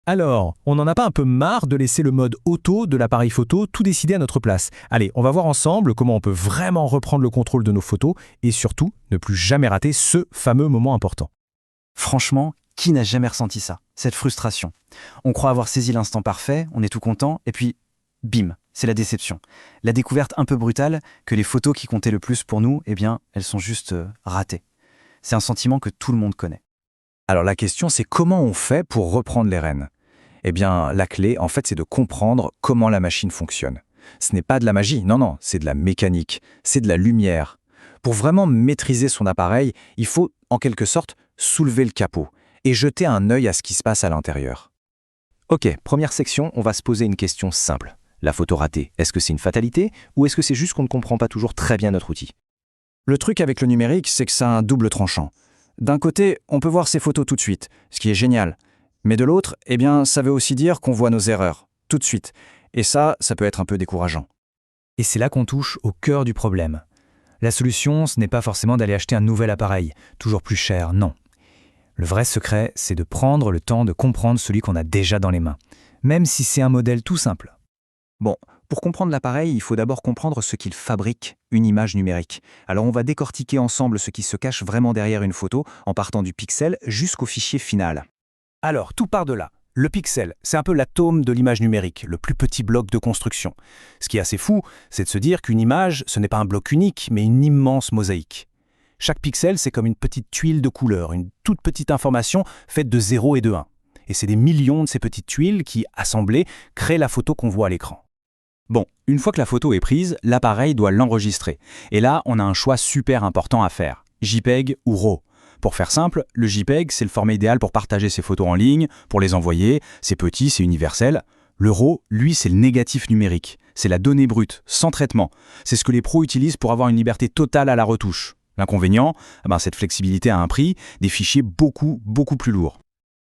Alors, on n'en a pas un peu marre de laisser le mode auto de l'appareil photo tout décider à notre place? Allez, on va voir ensemble comment on peut vraiment reprendre le contrôle de nos photos et surtout ne plus jamais rater ce fameux moment important. Franchement, qui n'a jamais ressenti ça? Cette frustration. On croit avoir saisi l'instant parfait, on est tout content, et puis, bim, c'est la déception. La découverte un peu brutale que les photos qui comptaient le plus pour nous, eh bien, elles sont juste ratées. C'est un sentiment que tout le monde connaît. Alors la question, c'est comment on fait pour reprendre les rênes? Eh bien, la clé, en fait, c'est de comprendre comment la machine fonctionne. Ce n'est pas de la magie, non, non, c'est de la mécanique, c'est de la lumière. Pour vraiment maîtriser son appareil, il faut, en quelque sorte, soulever le capot et jeter un œil à ce qui se passe à l'intérieur. Ok, première section, on va se poser une question simple. La photo ratée, est-ce que c'est une fatalité ou est-ce que c'est juste qu'on ne comprend pas toujours très bien notre outil? Le truc avec le numérique, c'est que ça a un double tranchant. D'un côté, on peut voir ses photos tout de suite, ce qui est génial. Mais de l'autre, eh bien, ça veut aussi dire qu'on voit nos erreurs, tout de suite. Et ça peut être un peu décourageant. Et c'est là qu'on touche au cœur du problème. La solution, ce n'est pas forcément d'aller acheter un nouvel appareil, toujours plus cher, non. Le vrai secret, c'est de prendre le temps de comprendre celui qu'on a déjà dans les mains, même si c'est un modèle tout simple. Bon, pour comprendre l'appareil, il faut d'abord comprendre ce qu'il fabrique, une image numérique. Alors on va décortiquer ensemble ce qui se cache vraiment derrière une photo, en partant du pixel jusqu'au fichier final. Alors, tout part de là. Le pixel, c'est un peu l'atome de l'image numérique, le plus petit bloc de construction. Ce qui est assez fou, c'est de se dire qu'une image, ce n'est pas un bloc unique, mais une immense mosaïque. Chaque pixel, c'est comme une petite tuile de couleur, une toute petite information faite de 0 et de 1. Et c'est des millions de ces petites tuiles qui, assemblées, créent la photo qu'on voit à l'écran. Bon, une fois que la photo est prise, l'appareil doit l'enregistrer. Et là, on a un choix super important à faire, JPEG ou RAW. Pour faire simple, le JPEG, c'est le format idéal pour partager ses photos en ligne, pour les envoyer, c'est petit, c'est universel. Le RAW, lui, c'est le négatif numérique. C'est la donnée brute, sans traitement. C'est ce que les pros utilisent pour avoir une liberté totale à la retouche. L'inconvénient, cette flexibilité a un prix, des fichiers beaucoup plus lourds.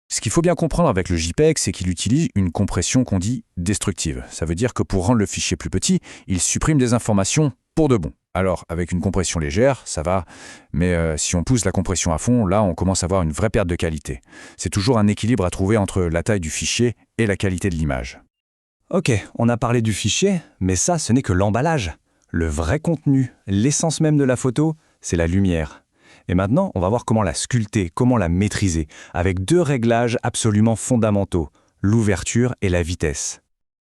Ce qu'il faut bien comprendre avec le JPEG, c'est qu'il utilise une compression qu'on dit destructive. Ça veut dire que pour rendre le fichier plus petit, il supprime des informations pour de bon. Alors, avec une compression légère, ça va, mais si on pousse la compression à fond, là, on commence à avoir une vraie perte de qualité. C'est toujours un équilibre à trouver entre la taille du fichier et la qualité de l'image. Ok, on a parlé du fichier, mais ça, ce n'est que l'emballage. Le vrai contenu, l'essence même de la photo, c'est la lumière. Et maintenant, on va voir comment la sculpter, comment la maîtriser, avec deux réglages absolument fondamentaux, l'ouverture et la vitesse.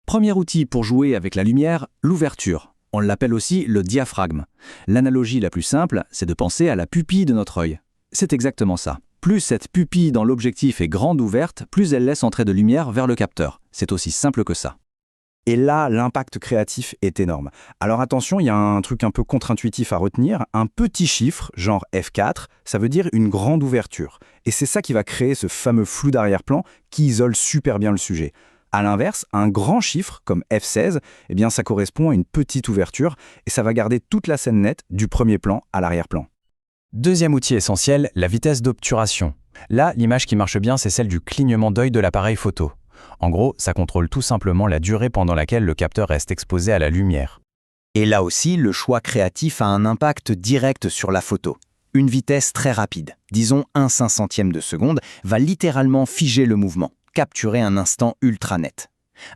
Premier outil pour jouer avec la lumière, l'ouverture. On l'appelle aussi le diaphragme. L'analogie la plus simple, c'est de penser à la pupille de notre œil. C'est exactement ça. Plus cette pupille dans l'objectif est grande ouverte, plus elle laisse entrer de lumière vers le capteur. C'est aussi simple que ça. Et là, l'impact créatif est énorme. Alors attention, il y a un truc un peu contre-intuitif à retenir. Un petit chiffre, genre F4, ça veut dire une grande ouverture. Et c'est ça qui va créer ce fameux flou d'arrière-plan qui isole super bien le sujet. A l'inverse, un grand chiffre, comme F16, eh bien ça correspond à une petite ouverture et ça va garder toute la scène nette du premier plan à l'arrière-plan. Deuxième outil essentiel, la vitesse d'obturation. Là, l'image qui marche bien, c'est celle du clignement d'œil de l'appareil photo. En gros, ça contrôle tout simplement la durée pendant laquelle le capteur reste exposé à la lumière. Et là aussi, le choix créatif a un impact direct sur la photo. Une vitesse très rapide, disons 1/500e de seconde, va littéralement figer le mouvement, capturer un instant ultra net.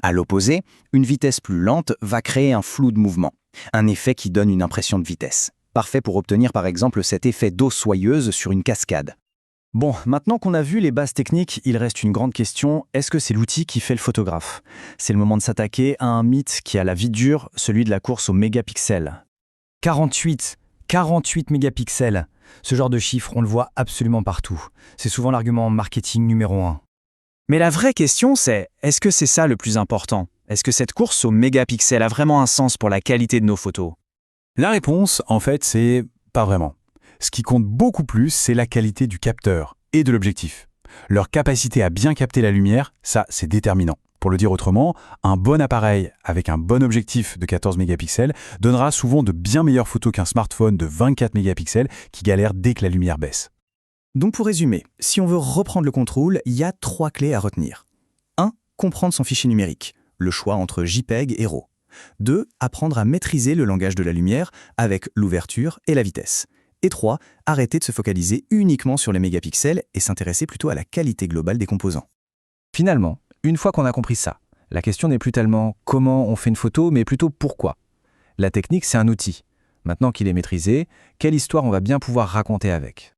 À l'opposé, une vitesse plus lente va créer un flou de mouvement, un effet qui donne une impression de vitesse. Parfait pour obtenir par exemple cet effet d'eau soyeuse sur une cascade. Bon, maintenant qu'on a vu les bases techniques, il reste une grande question, est-ce que c'est l'outil qui fait le photographe? C'est le moment de s'attaquer à un mythe qui a la vie dure, celui de la course aux mégapixels. 48 mégapixels. Ce genre de chiffre, on le voit absolument partout. C'est souvent l'argument marketing numéro 1. Mais la vraie question, c'est, est-ce que c'est ça le plus important? Est-ce que cette course aux mégapixels a vraiment un sens pour la qualité de nos photos? La réponse, en fait, c'est pas vraiment. Ce qui compte beaucoup plus, c'est la qualité du capteur et de l'objectif. Leur capacité à bien capter la lumière, ça, c'est déterminant. Pour le dire autrement, un bon appareil avec un bon objectif de 14 mégapixels donnera souvent de bien meilleures photos qu'un smartphone de 24 mégapixels qui galère dès que la lumière baisse. Donc pour résumer, si on veut reprendre le contrôle, il y a 3 clés à retenir. 1. Comprendre son fichier numérique, le choix entre JPEG et RAW. 2. Apprendre à maîtriser le langage de la lumière avec l'ouverture et la vitesse. Et 3. Arrêter de se focaliser uniquement sur les mégapixels et s'intéresser plutôt à la qualité globale des composants. Finalement, Une fois qu'on a compris ça, la question n'est plus tellement comment on fait une photo, mais plutôt pourquoi. La technique, c'est un outil. Maintenant qu'il est maîtrisé, quelle histoire on va bien pouvoir raconter avec ?